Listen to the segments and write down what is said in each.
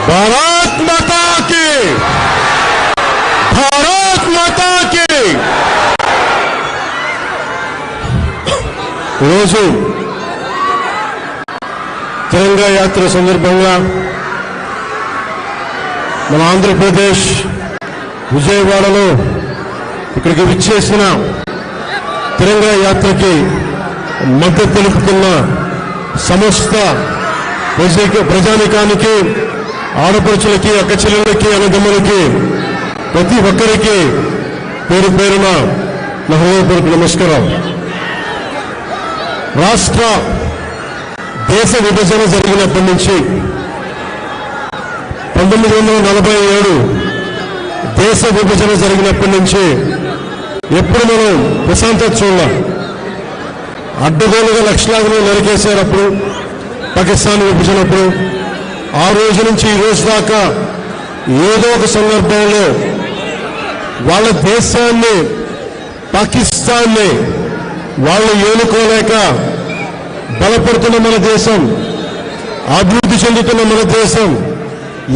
భారత్ మాతా key, Bharat మాతా key. ఈరోజు తిరంగా యాత్ర సందర్భంగా మన ఆంధ్రప్రదేశ్ విజయవాడలో ఇక్కడికి విచ్చేసిన తిరంగా యాత్రకి మద్దతు తెలుపుతున్న సమస్త ప్రజానికానికి, ఆడపడుచులకి, అక్కచెల్లెళ్ళకి, అన్నదమ్ములకి, ప్రతి ఒక్కరికి పేరు పేరున నా హృదయపూర్వక నమస్కారం. రాష్ట్ర దేశ విభజన జరిగినప్పటి నుంచి 1947 దేశ విభజన జరిగినప్పటి నుంచి ఎప్పుడు మనం ప్రశాంతత చూడాలి. అడ్డగోలుగా లక్షలాది నరికేశారు అప్పుడు పాకిస్తాన్ విభజనప్పుడు. ఆ రోజు నుంచి ఈ రోజు దాకా ఏదో ఒక సందర్భంలో వాళ్ళ దేశాన్ని, పాకిస్తాన్ని వాళ్ళు ఏలుకోలేక బలపడుతున్న మన దేశం, అభివృద్ధి చెందుతున్న మన దేశం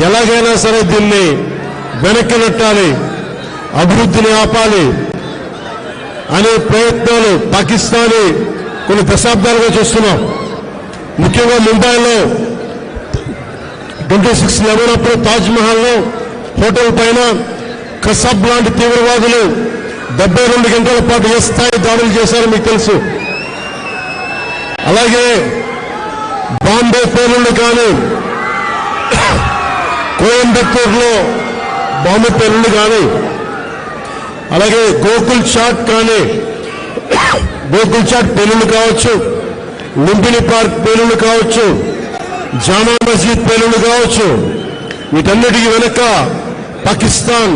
ఎలాగైనా సరే దీన్ని వెనక్కి నెట్టాలి, అభివృద్ధిని ఆపాలి అనే ప్రయత్నాలు పాకిస్తానీ కొన్ని దశాబ్దాలుగా చూస్తున్నాం. ముఖ్యంగా ముంబైలో 26/11 అప్పుడు తాజ్మహల్లో హోటల్ పైన కసబ్ లాంటి తీవ్రవాదులు 72 గంటల పాటు ఏ స్థాయి దాడులు చేశారో మీకు తెలుసు. అలాగే బాంబే పేలుళ్లు కానీ, కోయంబత్తూరులో బాంబే పేలుళ్లు కానీ, అలాగే గోకుల్ చాట్ కానీ, గోకుల్ చాట్ పేలుళ్లు కావచ్చు, లుంబిని పార్క్ పేలుళ్లు కావచ్చు, జామా మస్జిద్ పేలుళ్లు కావచ్చు, వీటన్నిటికీ వెనక పాకిస్తాన్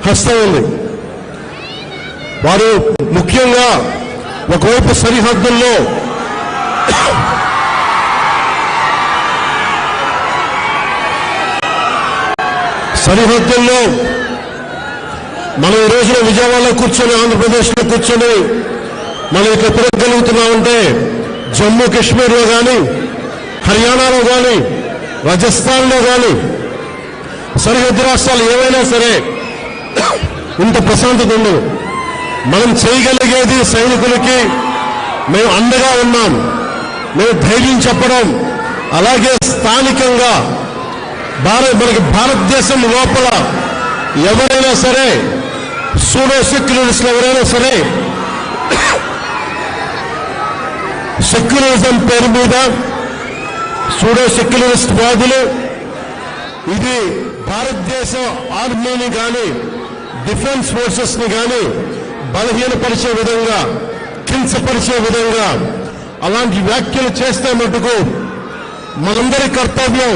హస్తం ఉంది. వారు ముఖ్యంగా ఒకవైపు సరిహద్దుల్లో మనం ఈ రోజున విజయవాడలో కూర్చొని, ఆంధ్రప్రదేశ్లో కూర్చొని మనం ఇక్కడ తిరగలుగుతున్నామంటే జమ్మూ కాశ్మీర్లో కానీ, హర్యానాలో కానీ, రాజస్థాన్లో కానీ, సరిహద్దు రాష్ట్రాలు ఏవైనా సరే ఇంత ప్రశాంతత ఉండదు. మనం చేయగలిగేది సైనికులకి మేము అండగా ఉన్నాం, మేము ధైర్యం చెప్పడం, అలాగే స్థానికంగా మనకి భారతదేశం లోపల ఎవరైనా సరే సూడో సెక్యులరిస్టులు ఎవరైనా సరే సెక్యులరిజం పేరు మీద సూడో సెక్యులరిస్ట్ వాదులు ఇది భారతదేశ ఆర్మీని కానీ, డిఫెన్స్ ఫోర్సెస్ ని కానీ బలహీనపరిచే విధంగా, కించపరిచే విధంగా అలాంటి వ్యాఖ్యలు చేస్తే మటుకు మనందరి కర్తవ్యం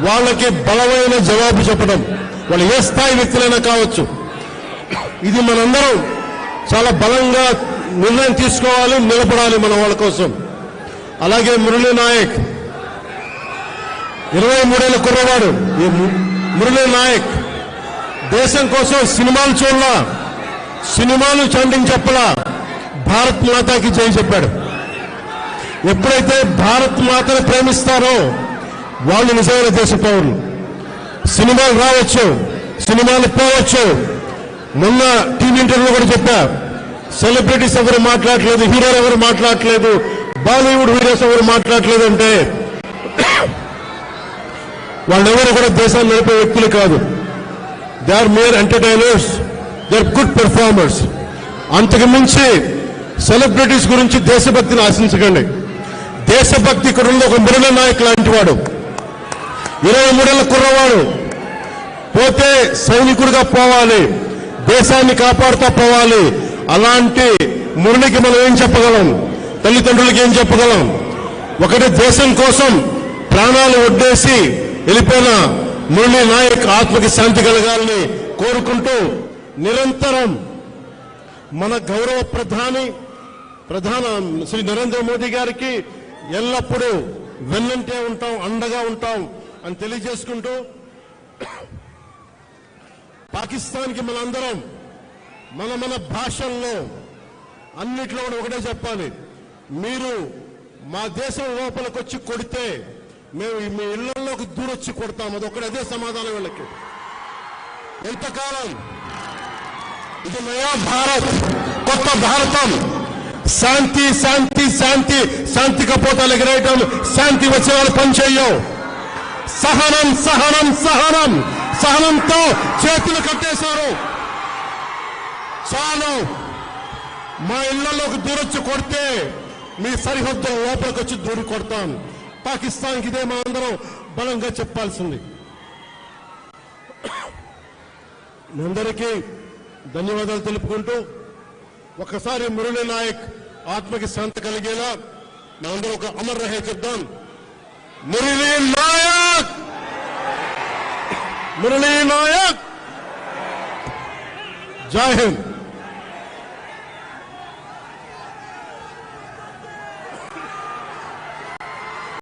వాళ్ళకి బలమైన జవాబు చెప్పడం. వాళ్ళు ఏ స్థాయి వ్యక్తులైనా కావచ్చు. ఇది మనందరం చాలా బలంగా నిర్ణయం తీసుకోవాలి, నిలబడాలి మన వాళ్ళ కోసం. అలాగే మురళీ నాయక్ 23 ఏళ్ల కుర్రవాడు. ఈ మురళీ నాయక్ దేశం కోసం సినిమాలు చూడలా, సినిమాలు చండింగ్ చెప్పలా, భారత్ మాతాకి జై చెప్పాడు. ఎప్పుడైతే భారత్ మాతను ప్రేమిస్తారో వాళ్ళు నిజమైన దేశ పౌరులు. సినిమాలు రావచ్చు, సినిమాలు పోవచ్చు. మొన్న టీవీ ఇంటర్వ్యూ కూడా చెప్పా, సెలబ్రిటీస్ ఎవరు మాట్లాడలేదు, హీరోలు ఎవరు మాట్లాడలేదు, బాలీవుడ్ హీరోస్ ఎవరు మాట్లాడలేదు అంటే వాళ్ళెవరు కూడా దేశాన్ని నడిపే వ్యక్తులు కాదు. They are mere entertainers, they are good performers. అంతకు మించి సెలబ్రిటీస్ గురించి దేశభక్తిని ఆశించకండి. దేశభక్తి ఇక్కడ ఉంది. ఒక మురళీ నాయక్ లాంటి వాడు, 23 ఏళ్ల కుర్రవాడు, పోతే సైనికుడిగా పోవాలి, దేశాన్ని కాపాడుతూ పోవాలి. అలాంటి మురళికి మనం ఏం చెప్పగలం? తల్లిదండ్రులకి ఏం చెప్పగలం? ఒకటి దేశం కోసం ప్రాణాలు ఒడ్డేసి వెళ్ళిపోయిన మురళీ నాయక్ ఆత్మకి శాంతి కలగాలని కోరుకుంటూ, నిరంతరం మన గౌరవ ప్రధాని శ్రీ నరేంద్ర మోదీ గారికి ఎల్లప్పుడూ వెన్నంటే ఉంటాం, అండగా ఉంటాం అని తెలియజేసుకుంటూ, పాకిస్తాన్కి మనందరం మన భాషల్లో అన్నిట్లో కూడా ఒకటే చెప్పాలి. మీరు మా దేశం లోపలికి వచ్చి కొడితే మేము మీ ఇళ్లలోకి దూరొచ్చి కొడతాం. అదే సమాధానం వీళ్ళకి. ఎంతకాలం? ఇది నయా భారత్, కొత్త భారతం. శాంతి శాంతి శాంతి, శాంతి కపోతాలు ఎగరేయటం, శాంతి వచ్చే వాళ్ళు పనిచేయం. సహనం సహనం సహనం, సహనంతో చేతులు కట్టేశారు. చాలు. మా ఇళ్లలోకి దూరొచ్చి కొడితే మీ సరిహద్దుల లోపలికి వచ్చి దూరి కొడతాం. పాకిస్తాన్కి ఇదే మా అందరం బలంగా చెప్పాల్సింది. మీ అందరికీ ధన్యవాదాలు తెలుపుకుంటూ ఒకసారి మురళీ నాయక్ ఆత్మకి శాంతి కలిగేలా మనందరం ఒక అమర్ రహే చెప్దాం. మురళీ నాయక్, మురళీ నాయక్. జై హింద్.